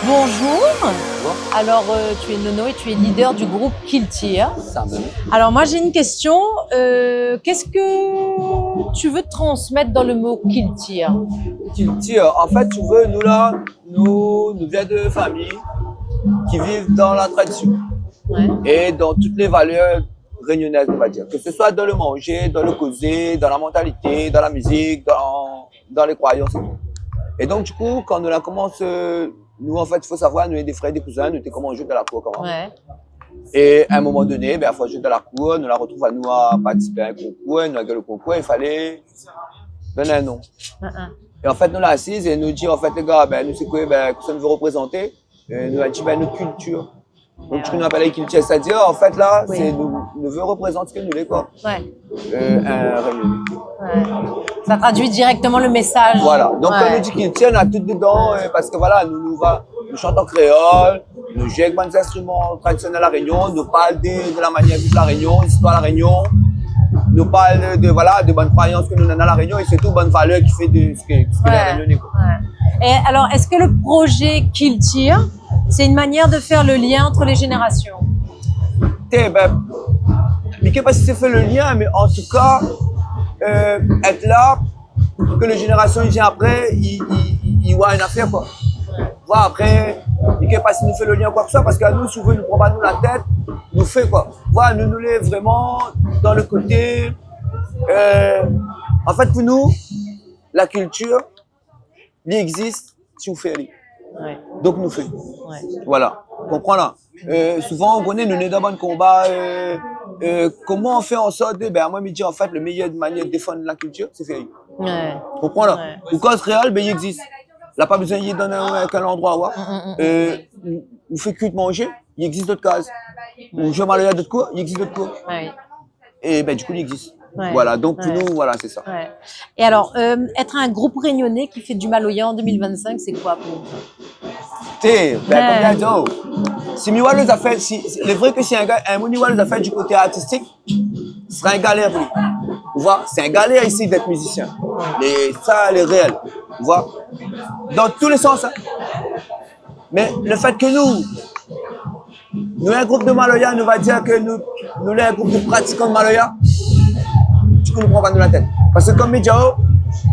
bonjour. Bon, Alors, tu es Nono et tu es leader du groupe Kiltir. ça même. Alors, moi, j'ai une question. Qu'est-ce que tu veux transmettre dans le mot Kiltir? En fait, tu veux, nous là, nous venons de familles qui vivent dans la tradition Ouais. et dans toutes les valeurs réunionnaises, on va dire. Que ce soit dans le manger, dans le causer, dans la mentalité, dans la musique, dans les croyances et tout. Et donc, du coup, quand nous la commence, nous, en fait, il faut savoir, nous, des frères, des cousins, nous étions comme on joue dans la cour, comment. Ouais. Et à un moment donné, ben, il faut jouer dans la cour, nous la retrouve à nous à participer à un concours, nous avons le concours, il fallait donner un nom. Et en fait, nous l'a assise et nous dit, en fait, les gars, ben, nous, c'est quoi, ben, que ça nous veut représenter? Et nous a dit, ben, notre culture. Donc, ce qu'on appelle la culture, c'est-à-dire, en fait, là, Oui. c'est, nous veut représenter ce que nous voulons, quoi. Ouais. Un réunion. Ouais. Ça traduit directement le message. Voilà. Donc, Ouais. quand on nous dit culture, on a tout dedans, parce que voilà, nous chantons en créole, nous jouons avec des instruments traditionnels à La Réunion, nous parlons de la manière de vivre La Réunion, l'histoire de La Réunion, nous parlons de bonnes croyances que nous avons à La Réunion et surtout bonnes valeurs qui fait de ce que les Réunionnais, quoi. Ouais. Et alors, est-ce que le projet Kiltir, c'est une manière de faire le lien entre les générations? Ben, je ne sais pas si c'est fait le lien, mais en tout cas, être là, que les générations qui viennent après, ils voient une affaire, quoi. Voilà, après, je ne sais pas si nous fait le lien, quoi que ça, parce qu'à nous, si vous voulez, nous prend pas nous la tête, nous fait, quoi. Voilà, nous l'est vraiment dans le côté, en fait, pour nous, la culture, elle existe si vous faites. Ouais. Donc, nous fait. Ouais. Voilà, comprends là. Souvent, on connaît, nous sommes dans un combat. Comment on fait en sorte de. Ben, moi, je me dis, en fait, la meilleure manière de défendre la culture, c'est faire. Ouais. Comprends là. Ouais. Ou quand c'est réel, ben, il existe. Il n'a pas besoin d'y donner quel endroit. Ouais. Ou fait cuite manger, il existe d'autres cases. Ou je m'en d'autres cours, il existe d'autres cours. Ouais. Et ben, du coup, il existe. Ouais. Voilà, donc pour Ouais. nous, voilà, c'est ça. Ouais. Et alors, être un groupe réunionnais qui fait du Maloya en 2025, c'est quoi pour vous? Ben, comme si Miwa nous a fait, c'est vrai que si un gars, un Miwa nous a fait du côté artistique, ce sera un galère pour lui. Tu vois, c'est un galère ici d'être musicien. Et ça, elle est réel. Tu vois, dans tous les sens. Hein. Mais le fait que nous, un groupe de Maloya, nous va dire que nous sommes un groupe de pratiquants de Maloya, du coup, nous ne prenons pas de la tête. Parce que comme Medjao,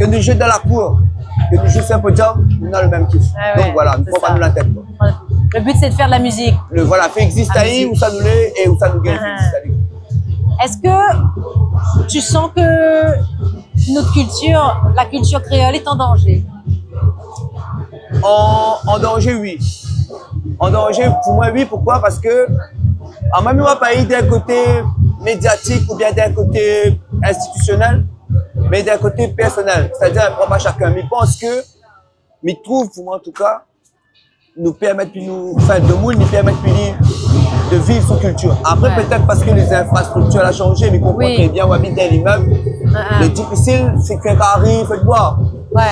que nous jouons dans la cour, que nous jouons sur un podium, nous avons le même kiff. Ah ouais, donc voilà, nous ne c'est prenons pas de la tête. Quoi. Le but, c'est de faire de la musique. Voilà, fait exister où ça nous l'est et où ça nous gagne. Est-ce que tu sens que notre culture, la culture créole, est en danger? En danger, oui. En danger, pour moi, oui. Pourquoi? Parce que, en même temps, pas d'un côté médiatique ou bien d'un côté institutionnel, mais d'un côté personnel. C'est-à-dire, propre à chacun. Mais je pense que, mais trouve, pour moi en tout cas, nous permettre de nous permettre de vivre son culture. Après, peut-être parce que les infrastructures ont changé, mais comprend très bien, on habite dans l'immeuble. Le difficile, c'est qu'un carré fait de boire.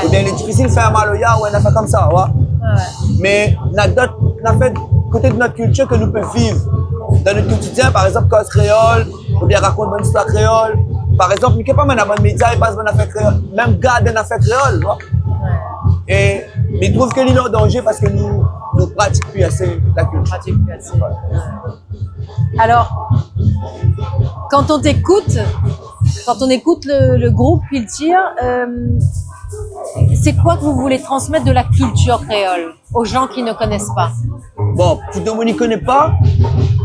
Ou bien le difficile, c'est un maloya ou un affaire comme ça. Ouais. Mais on a fait côté de notre culture que nous pouvons vivre dans notre quotidien, par exemple, cause créole, ou bien raconte une histoire créole. Par exemple, il n'y a pas de média, il passe une affaire créole. Même garde une affaire créole. Et mais je trouve que l'île est en danger parce que nous pratiquons plus assez la culture. Alors, quand on écoute le groupe Kiltir, c'est quoi que vous voulez transmettre de la culture créole aux gens qui ne connaissent pas? Bon, pour tout le monde qui ne connaît pas,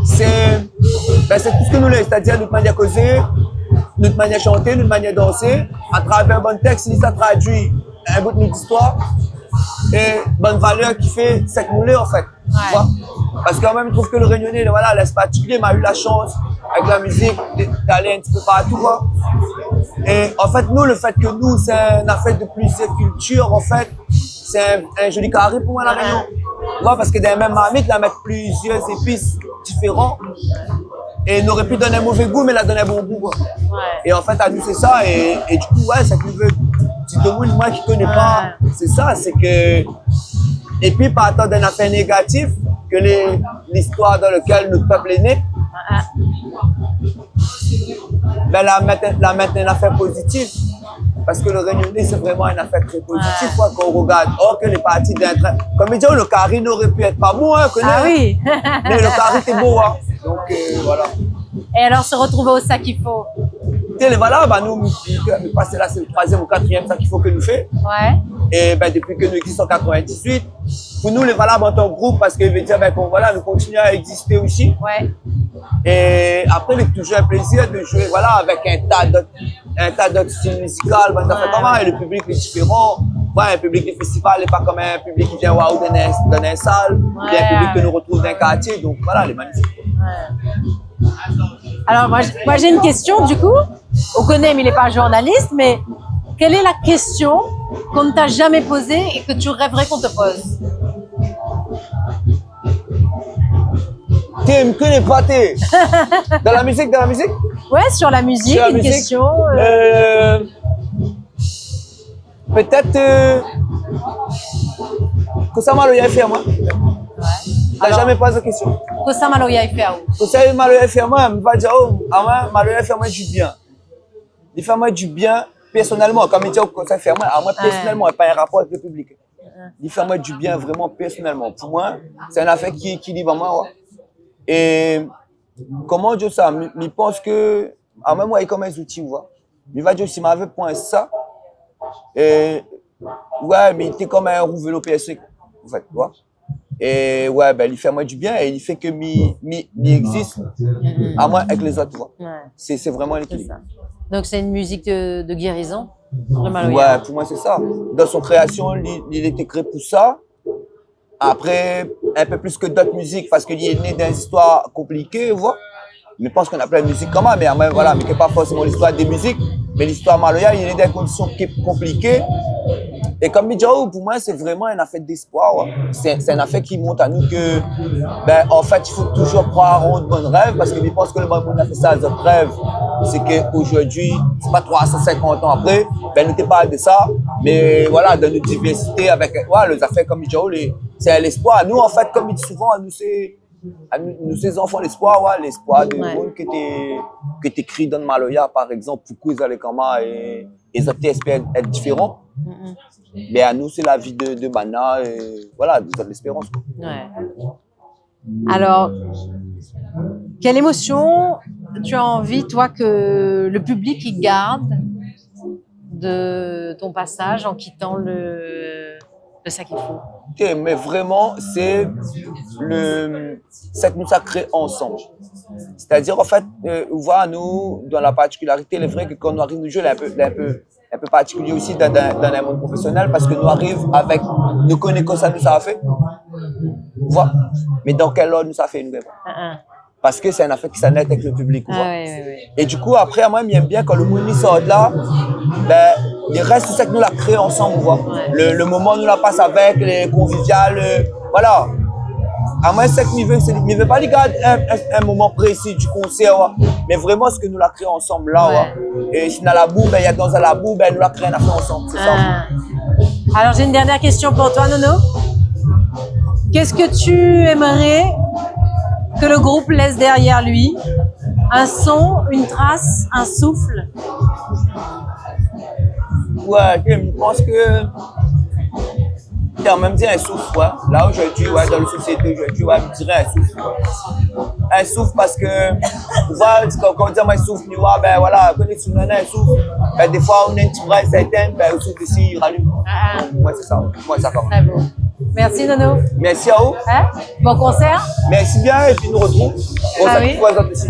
c'est tout ce que nous l'avons, c'est-à-dire notre manière de causer, notre manière de chanter, notre manière de danser, à travers un bon texte, ça traduit un bout de notre histoire et bonne valeur qui fait ce que nous l'avons en fait. Ouais. Parce que quand même, je trouve que le Réunionnais, voilà, laisse particulier, m'a eu la chance avec la musique d'aller un petit peu partout. Quoi. Et en fait, nous, le fait que nous, c'est une affaire de plusieurs cultures, en fait, c'est un joli carré pour moi, la Réunion. Ouais, parce que dans la même marmite, là, mettre plusieurs épices différents. Et n'aurait pu donner un mauvais goût, mais la donner un bon goût. Quoi. Ouais. Et en fait, à nous, c'est ça. Et du coup, ouais, ça nous veut. Si tout le monde, moi qui ne connais pas, c'est ça, c'est que. Et puis, partant d'un affaire négatif, que l'histoire dans laquelle notre peuple est né, ben, la mettre une affaire positive. Parce que le Réunionnais, c'est vraiment une affaire très positive, quoi, quand on regarde. Or que les parties d'un train, comme ils disent, le carré n'aurait pu être pas bon, hein, Ah oui. mais le carré était beau, hein. Donc, voilà. Et alors, se retrouver au sac qu'il faut. Et voilà, bah, nous, passer là, c'est le 3e ou 4e sac qu'il faut que nous fait. Ouais. Et ben, depuis que nous existons en 98, pour nous, les valables en tant que groupe, parce que veut dire ben, voilà, nous continuons à exister aussi. Ouais. Et après, c'est toujours un plaisir de jouer voilà, avec un tas d'autres styles musicaux, et le public est différent. Ouais, un public de festival n'est pas comme un public qui vient waouh dans une salle, il y a un public que nous retrouvons dans un quartier, donc voilà, les magnifiques. Ouais. Alors, moi j'ai une question du coup. On connaît, mais il n'est pas journaliste, mais quelle est la question qu'on ne t'a jamais posée et que tu rêverais qu'on te pose? Tu me connais pas, t'es dans la musique, Ouais, sur la musique, sur la une musique, question. Peut-être que ça m'a le fait moi. T'as jamais posé de question. Que ça m'a fait Que ça m'a le fait moi, me va dire oh, m'a le fait moi du bien. Il fait moi du bien personnellement, comme il dit que ça fait moi, à moi personnellement, et pas un rapport avec le public. Il fait moi du bien vraiment personnellement. Pour moi, c'est un affaire qui équilibre moi. Ouais. Et comment dire ça? Je pense que, à moi, il comme un outil, vois. Il va dire si m'avait point ça, et ouais, mais il était comme un roux vélo PS5, en fait, tu vois. Et ouais, ben, il fait moi du bien et il fait que il existe à moi avec les autres, tu vois. Ouais. C'est vraiment l'équilibre. Donc c'est une musique de guérison? Ouais, pour moi c'est ça. Dans son création, il était créé pour ça. Après, un peu plus que d'autres musiques parce qu'il est né dans une histoire compliquée, tu vois. Mais je pense qu'on a plein de musiques comme ça, mais voilà, mais qui n'est pas forcément l'histoire des musiques. Mais l'histoire Maloya, il est dans des conditions compliquées. Et comme Midjao, pour moi, c'est vraiment une affaire d'espoir. Ouais. C'est une affaire qui montre à nous que, ben, en fait, il faut toujours croire en de bons rêves parce que je pense que le bon a fait ça, les autres rêves. C'est qu'aujourd'hui, c'est pas 350 ans après, ben, nous ne pas de ça. Mais voilà, dans notre diversité, avec ouais, les affaires comme Midjao, c'est l'espoir. Nous, en fait, comme il dit souvent, nous, ces enfants, l'espoir, ouais, l'espoir de monde que tu écris dans Maloya, par exemple, pourquoi ils allaient comment et les autres espèrent être différents. Mais à nous, c'est la vie de Mana et voilà, nous avons l'espérance. Ouais. Alors, quelle émotion tu as envie, toi, que le public y garde de ton passage en quittant le sac qu'il faut? Okay, mais vraiment, c'est que nous ça crée ensemble. C'est-à-dire, en fait, voir nous, dans la particularité, il est vrai que quand nous arrivons au jeu, un peu particulier aussi dans un monde professionnel parce que nous arrivons avec, nous connaissons ça, nous ça a fait. Voilà. Mais dans quel ordre nous ça fait, nous parce que c'est une affaire qui s'en est avec le public. Oui. Et du coup, après, moi, j'aime bien quand le monde sort de là, ben, il reste tout ça que nous l'a créé ensemble. Le moment où nous la passe avec, les conviviales, voilà. À moi, c'est que je ne veux pas garder un moment précis du concert, mais vraiment ce que nous l'a créé ensemble là. Et si dans la boue, il y a dans la boue, nous l'a créé ensemble. C'est ça. Alors, j'ai une dernière question pour toi, Nono. Qu'est-ce que tu aimerais que le groupe laisse derrière lui? Un son, une trace, un souffle? Ouais, je pense que en même temps un souffle, ouais. Là aujourd'hui, ouais, dans la société aujourd'hui, ouais, je dirais un souffle. Un souffle parce que, quand on dit un souffle, ben voilà, quand on a un souffle, ben des fois on a un petit bras certain, ben le souffle ici, il rallume. Moi c'est ça, comme. Très beau. Merci Nono. Merci à vous. Bon concert. Merci bien et puis nous retrouvons. Ah oui. Ici.